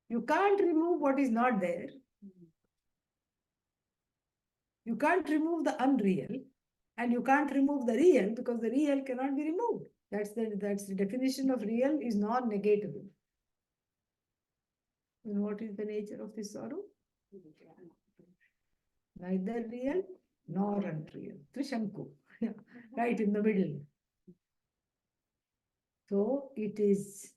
You can't remove what is not there. You can't remove the unreal, and you can't remove the real because the real cannot be removed. That's the definition of real is non-negatable. And what is the nature of this sorrow? Neither real nor unreal. Trishanku. Right in the middle. So it is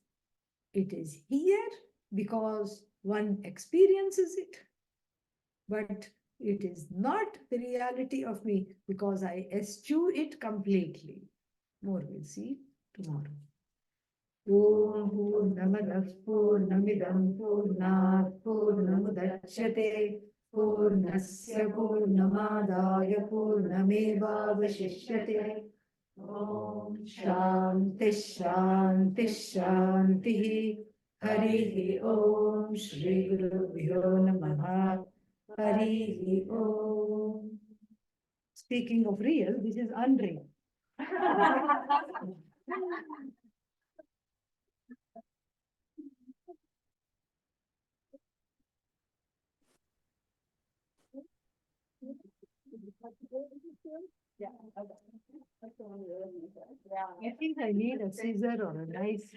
here because one experiences it, but it is not the reality of me because I eschew it completely. More we'll see tomorrow. Om Purnamadah Purnamidam Purnat Purnamudachyate Purnasya Purnamadaya Purnamevavashishyate. Om Shanti Shanti Shanti. Hari Om Shri Gurubhyo Namaha. Hari Om. Speaking of real, this is unreal. I think I need a scissor or a knife.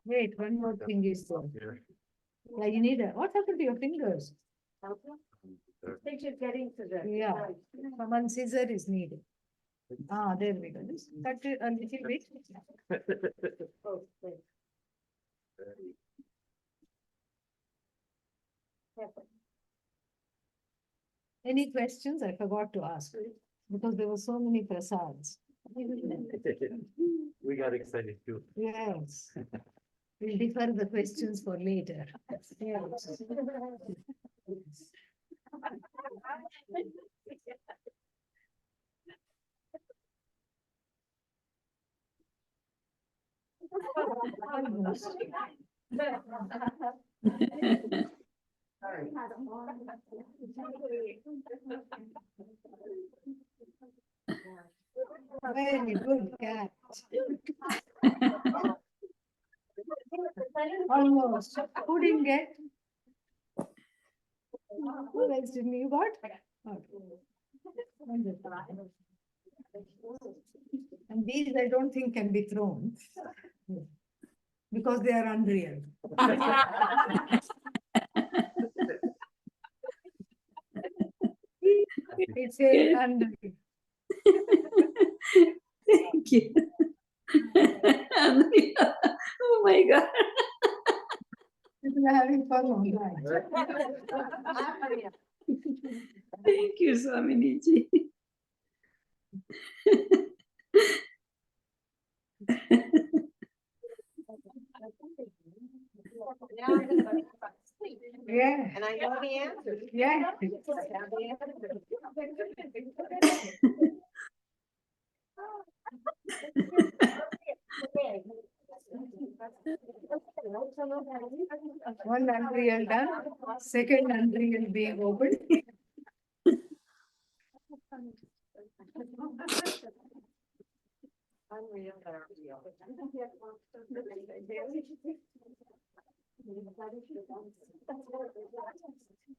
Wait, one more thing is there. Yeah, you need a, what happened to your fingers? Think you're getting to the. Yeah, one scissor is needed. Ah, there we go. Just cut it a little bit. Oh, thanks. Any questions? I forgot to ask because there were so many prasads. We got excited too. Yes. We'll defer the questions for later. Yes. Almost. Very good cat. Almost. Who didn't get? Who else didn't? You got? And these I don't think can be thrown because they are unreal. It's a unreal. Thank you. Oh my God. People are having fun online. Thank you, Swaminiji. Now I'm gonna go to sleep. Yeah. And I know the answer. Yeah. I have the answer. One unreal done, second unreal being opened. Unreal, but real.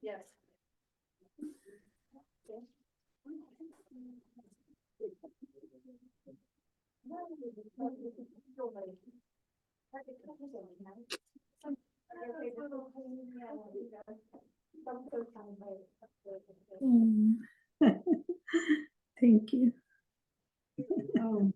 Yes. Mm. Thank you. Oh,